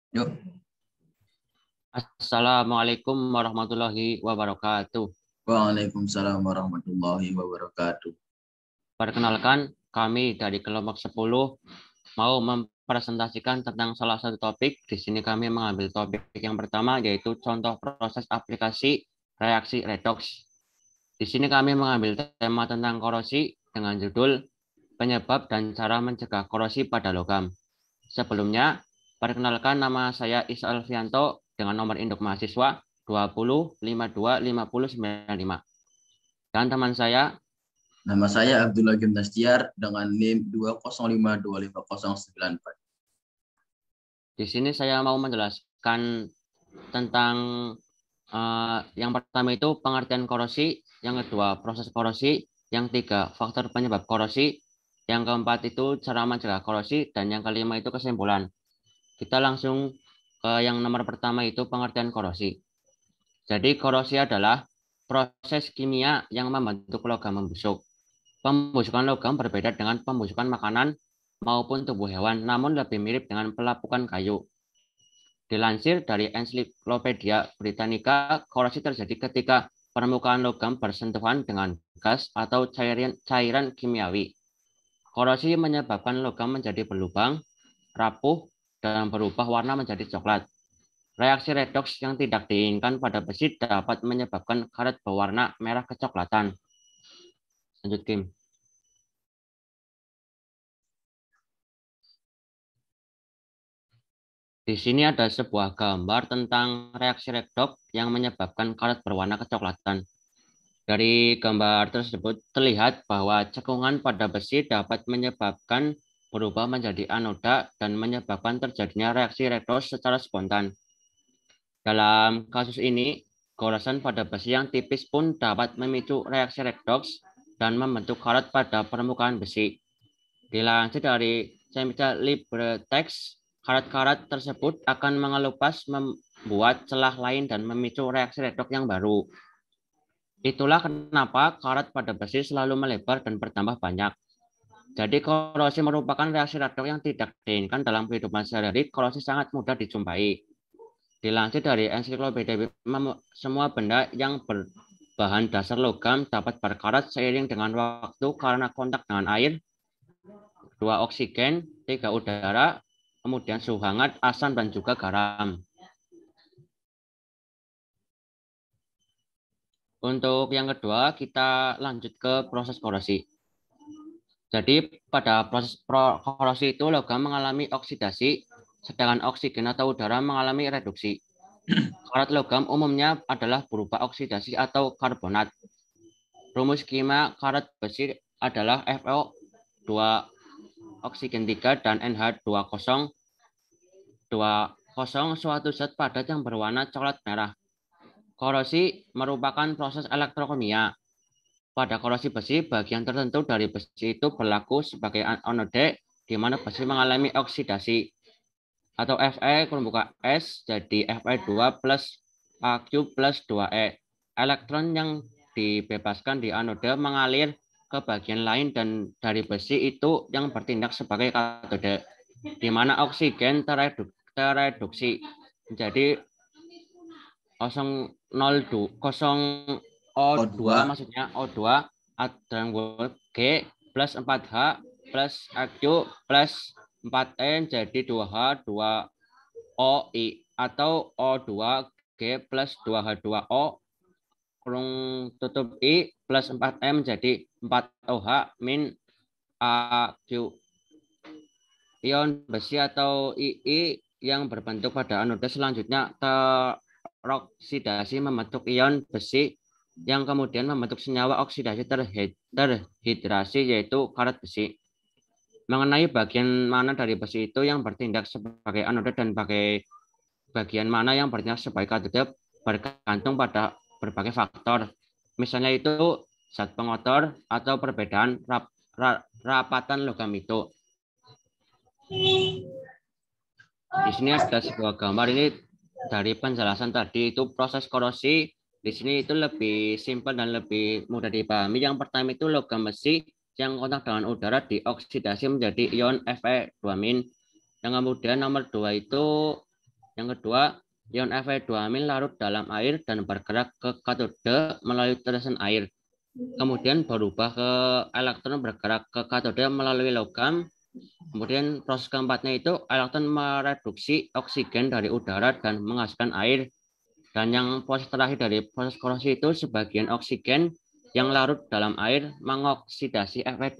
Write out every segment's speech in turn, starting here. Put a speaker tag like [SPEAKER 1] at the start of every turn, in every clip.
[SPEAKER 1] Yuk.
[SPEAKER 2] Assalamualaikum warahmatullahi wabarakatuh.
[SPEAKER 1] Waalaikumsalam warahmatullahi wabarakatuh.
[SPEAKER 2] Perkenalkan, kami dari kelompok 10 mau mempresentasikan tentang salah satu topik. Di sini kami mengambil topik yang pertama, yaitu contoh proses aplikasi reaksi redoks. Di sini kami mengambil tema tentang korosi dengan judul penyebab dan cara mencegah korosi pada logam. Sebelumnya, perkenalkan, nama saya Isa Alfianto dengan nomor induk mahasiswa 20525095. Dan teman saya,
[SPEAKER 1] Nama saya Abdullah Gimnastiar dengan NIM 205255094.
[SPEAKER 2] di sini saya mau menjelaskan tentang yang pertama itu pengertian korosi, yang kedua proses korosi, yang tiga faktor penyebab korosi, yang keempat itu cara mencegah korosi, dan yang kelima itu kesimpulan. Kita langsung ke yang nomor pertama itu pengertian korosi. Jadi korosi adalah proses kimia yang membentuk logam membusuk. Pembusukan logam berbeda dengan pembusukan makanan maupun tubuh hewan, namun lebih mirip dengan pelapukan kayu. Dilansir dari Ensiklopedia Britannica, korosi terjadi ketika permukaan logam bersentuhan dengan gas atau cairan kimiawi. Korosi menyebabkan logam menjadi berlubang, rapuh, dan berubah warna menjadi coklat. Reaksi redoks yang tidak diinginkan pada besi dapat menyebabkan karet berwarna merah kecoklatan. Lanjut, Kim. Di sini ada sebuah gambar tentang reaksi redoks yang menyebabkan karet berwarna kecoklatan. Dari gambar tersebut terlihat bahwa cekungan pada besi dapat menyebabkan berubah menjadi anoda dan menyebabkan terjadinya reaksi redoks secara spontan. Dalam kasus ini, goresan pada besi yang tipis pun dapat memicu reaksi redoks dan membentuk karet pada permukaan besi. Dilansir dari Chemical LibreText, karet-karet tersebut akan mengelupas, membuat celah lain dan memicu reaksi redoks yang baru. Itulah kenapa karet pada besi selalu melebar dan bertambah banyak. Jadi korosi merupakan reaksi redoks yang tidak diinginkan dalam kehidupan sehari-hari. Korosi sangat mudah dijumpai. Dilansir dari Ensiklopedia, semua benda yang berbahan dasar logam dapat berkarat seiring dengan waktu karena kontak dengan air, 2 oksigen, 3 udara, kemudian suhu hangat, asam, dan juga garam. Untuk yang kedua, kita lanjut ke proses korosi. Jadi pada proses korosi itu logam mengalami oksidasi, sedangkan oksigen atau udara mengalami reduksi. Karat logam umumnya adalah berupa oksidasi atau karbonat. Rumus kimia karat besi adalah FeO2 oksigen 3 dan NH2O2, suatu zat padat yang berwarna coklat merah. Korosi merupakan proses elektrokimia. Pada korosi besi, bagian tertentu dari besi itu berlaku sebagai anode, di mana besi mengalami oksidasi atau Fe S jadi Fe2 plus Aq plus 2E. Elektron yang dibebaskan di anode mengalir ke bagian lain dan dari besi itu yang bertindak sebagai katode, di mana oksigen tereduksi menjadi 0O2
[SPEAKER 1] O2.
[SPEAKER 2] maksudnya O2 dan G plus 4H plus Aq plus 4N jadi 2H 2OI atau O2G plus 2H2O kurung tutup I plus 4M jadi 4OH min Aq. Ion besi atau II yang berbentuk pada anode selanjutnya teroksidasi membentuk ion besi yang kemudian membentuk senyawa oksidasi terhidrasi yaitu karet besi. Mengenai bagian mana dari besi itu yang bertindak sebagai anode dan bagian mana yang bertindak sebagai katode bergantung pada berbagai faktor. Misalnya itu zat pengotor atau perbedaan rapatan logam itu. Di sini ada sebuah gambar, ini dari penjelasan tadi itu proses korosi. Di sini itu lebih simpel dan lebih mudah dipahami. Yang pertama itu logam besi yang kontak dengan udara dioksidasi menjadi ion Fe2-. Yang kemudian nomor 2 itu Yang kedua, ion Fe2- larut dalam air dan bergerak ke katode melalui tetesan air. Kemudian berubah ke elektron bergerak ke katode melalui logam. Kemudian proses keempatnya itu elektron mereduksi oksigen dari udara dan menghasilkan air. Dan yang proses terakhir dari proses korosi itu sebagian oksigen yang larut dalam air mengoksidasi Fe2+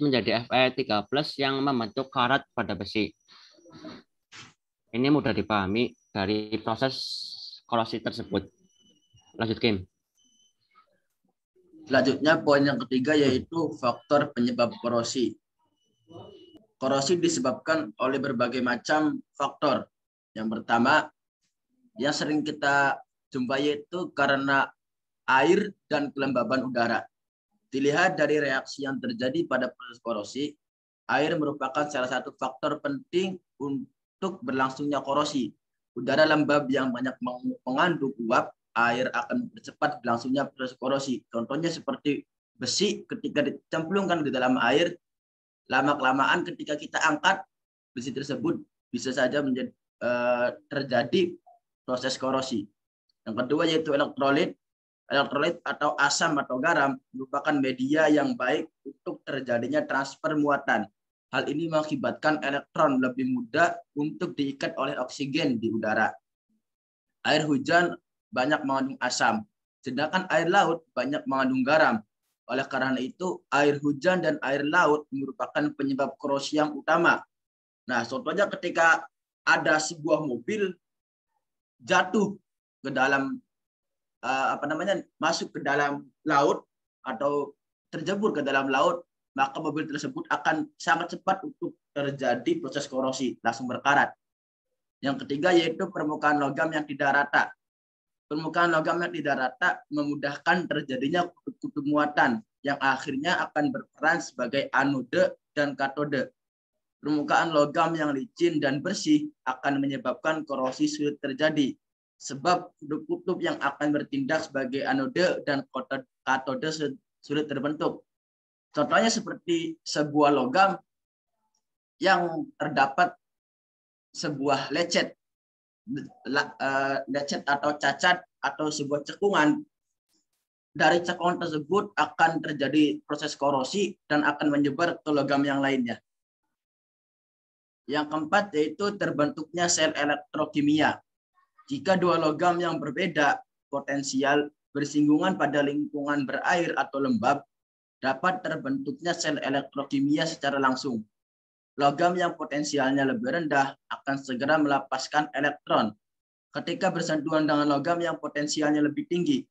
[SPEAKER 2] menjadi Fe3+ yang membentuk karat pada besi. Ini mudah dipahami dari proses korosi tersebut. Lanjut, Kim.
[SPEAKER 1] Selanjutnya poin yang ketiga yaitu faktor penyebab korosi. Korosi disebabkan oleh berbagai macam faktor. Yang pertama, yang sering kita jumpai itu karena air dan kelembaban udara. Dilihat dari reaksi yang terjadi pada proses korosi, air merupakan salah satu faktor penting untuk berlangsungnya korosi. Udara lembab yang banyak mengandung uap, air akan mempercepat berlangsungnya proses korosi. Contohnya seperti besi ketika dicemplungkan di dalam air, lama-kelamaan ketika kita angkat, besi tersebut bisa saja terjadi proses korosi. Yang kedua yaitu elektrolit. Elektrolit atau asam atau garam merupakan media yang baik untuk terjadinya transfer muatan. Hal ini mengakibatkan elektron lebih mudah untuk diikat oleh oksigen di udara. Air hujan banyak mengandung asam, sedangkan air laut banyak mengandung garam. Oleh karena itu, air hujan dan air laut merupakan penyebab korosi yang utama. Nah, contohnya ketika ada sebuah mobil jatuh ke dalam masuk ke dalam laut atau terjebur ke dalam laut, maka mobil tersebut akan sangat cepat untuk terjadi proses korosi, langsung berkarat. Yang ketiga yaitu permukaan logam yang tidak rata. Permukaan logam yang tidak rata memudahkan terjadinya kutub-kutub muatan yang akhirnya akan berperan sebagai anode dan katode. Permukaan logam yang licin dan bersih akan menyebabkan korosi sulit terjadi, sebab kutub-kutub yang akan bertindak sebagai anode dan katode sulit terbentuk. Contohnya seperti sebuah logam yang terdapat sebuah lecet atau cacat atau sebuah cekungan. Dari cekungan tersebut akan terjadi proses korosi dan akan menyebar ke logam yang lainnya. Yang keempat yaitu terbentuknya sel elektrokimia. Jika dua logam yang berbeda potensial bersinggungan pada lingkungan berair atau lembab, dapat terbentuknya sel elektrokimia secara langsung. Logam yang potensialnya lebih rendah akan segera melepaskan elektron ketika bersentuhan dengan logam yang potensialnya lebih tinggi,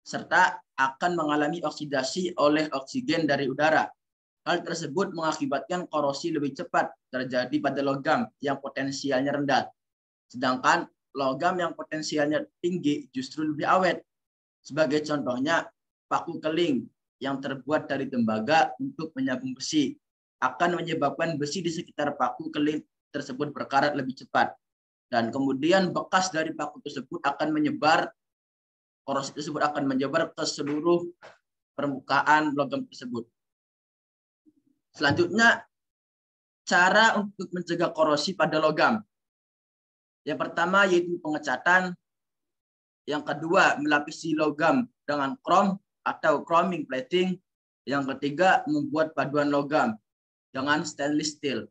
[SPEAKER 1] serta akan mengalami oksidasi oleh oksigen dari udara. Hal tersebut mengakibatkan korosi lebih cepat terjadi pada logam yang potensialnya rendah. Sedangkan logam yang potensialnya tinggi justru lebih awet. Sebagai contohnya, paku keling yang terbuat dari tembaga untuk menyambung besi akan menyebabkan besi di sekitar paku keling tersebut berkarat lebih cepat. Dan kemudian bekas dari paku tersebut akan menyebar, korosi tersebut akan menyebar ke seluruh permukaan logam tersebut. Selanjutnya, cara untuk mencegah korosi pada logam. Yang pertama yaitu pengecatan. Yang kedua, melapisi logam dengan krom atau chroming plating. Yang ketiga, membuat paduan logam dengan stainless steel.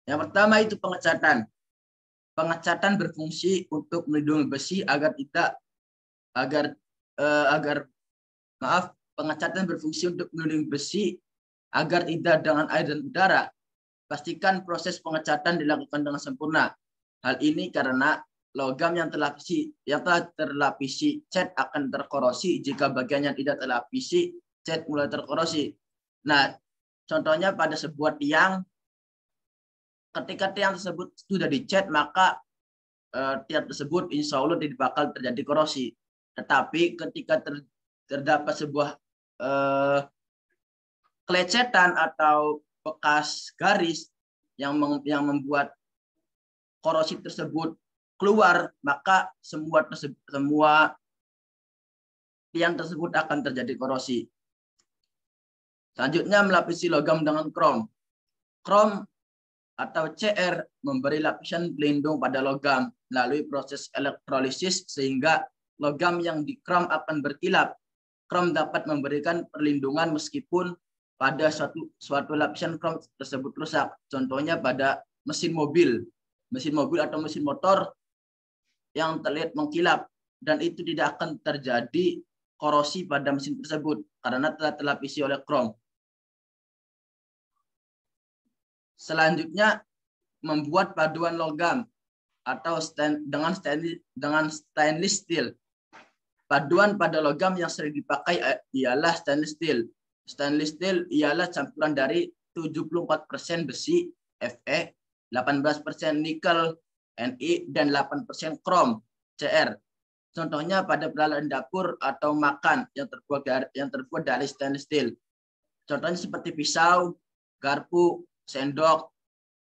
[SPEAKER 1] Yang pertama itu pengecatan. Pengecatan berfungsi untuk melindungi besi pengecatan berfungsi untuk melindungi besi agar tidak dengan air dan udara. Pastikan proses pengecatan dilakukan dengan sempurna. Hal ini karena logam yang telah terlapisi cat akan terkorosi jika bagian yang tidak terlapisi cat mulai terkorosi. Nah, contohnya pada sebuah tiang, ketika tiang tersebut sudah dicat, maka tiang tersebut insya Allah tidak bakal terjadi korosi. Tetapi ketika terdapat sebuah kelecetan atau bekas garis yang membuat korosi tersebut keluar, maka semua tiang tersebut akan terjadi korosi. Selanjutnya melapisi logam dengan krom. Krom atau CR memberi lapisan pelindung pada logam melalui proses elektrolisis sehingga logam yang di krom akan berkilap. Krom dapat memberikan perlindungan meskipun pada suatu lapisan krom tersebut rusak. Contohnya pada mesin mobil atau mesin motor yang terlihat mengkilap, dan itu tidak akan terjadi korosi pada mesin tersebut karena telah terlapisi oleh krom. Selanjutnya, membuat paduan logam atau dengan stainless steel. Paduan pada logam yang sering dipakai ialah stainless steel. Stainless steel ialah campuran dari 74% besi Fe, 18% nikel Ni, dan 8% krom Cr. Contohnya pada peralatan dapur atau makan yang terbuat dari stainless steel. Contohnya seperti pisau, garpu, sendok,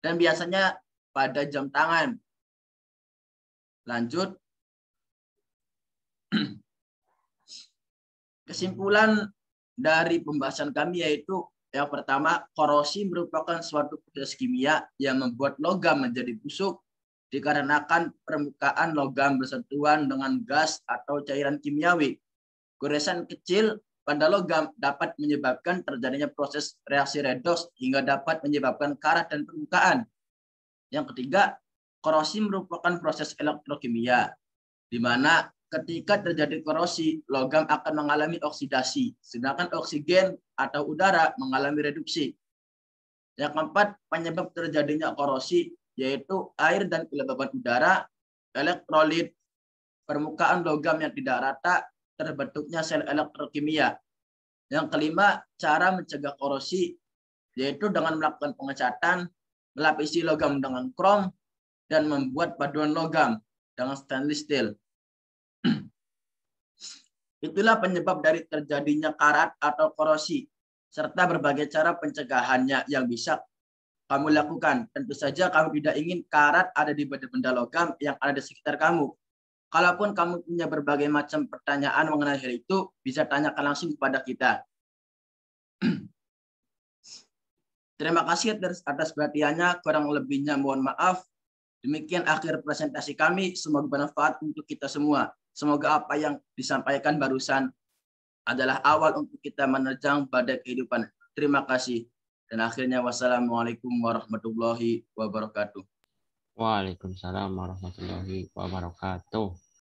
[SPEAKER 1] dan biasanya pada jam tangan. Lanjut. Kesimpulan dari pembahasan kami yaitu yang pertama, korosi merupakan suatu proses kimia yang membuat logam menjadi busuk dikarenakan permukaan logam bersentuhan dengan gas atau cairan kimiawi. Goresan kecil pada logam dapat menyebabkan terjadinya proses reaksi redoks hingga dapat menyebabkan karat dan permukaan. Yang ketiga, korosi merupakan proses elektrokimia, di mana ketika terjadi korosi, logam akan mengalami oksidasi, sedangkan oksigen atau udara mengalami reduksi. Yang keempat, penyebab terjadinya korosi yaitu air dan kelembaban udara, elektrolit, permukaan logam yang tidak rata, terbentuknya sel elektrokimia. Yang kelima, cara mencegah korosi yaitu dengan melakukan pengecatan, melapisi logam dengan krom, dan membuat paduan logam dengan stainless steel. Itulah penyebab dari terjadinya karat atau korosi, serta berbagai cara pencegahannya yang bisa kamu lakukan. Tentu saja kamu tidak ingin karat ada di benda-benda logam yang ada di sekitar kamu. Kalaupun kamu punya berbagai macam pertanyaan mengenai hal itu, bisa tanyakan langsung kepada kita. Terima kasih atas perhatiannya, kurang lebihnya mohon maaf. Demikian akhir presentasi kami, semoga bermanfaat untuk kita semua. Semoga apa yang disampaikan barusan adalah awal untuk kita menerjang badai kehidupan. Terima kasih. Dan akhirnya wassalamualaikum warahmatullahi wabarakatuh.
[SPEAKER 2] Waalaikumsalam warahmatullahi wabarakatuh.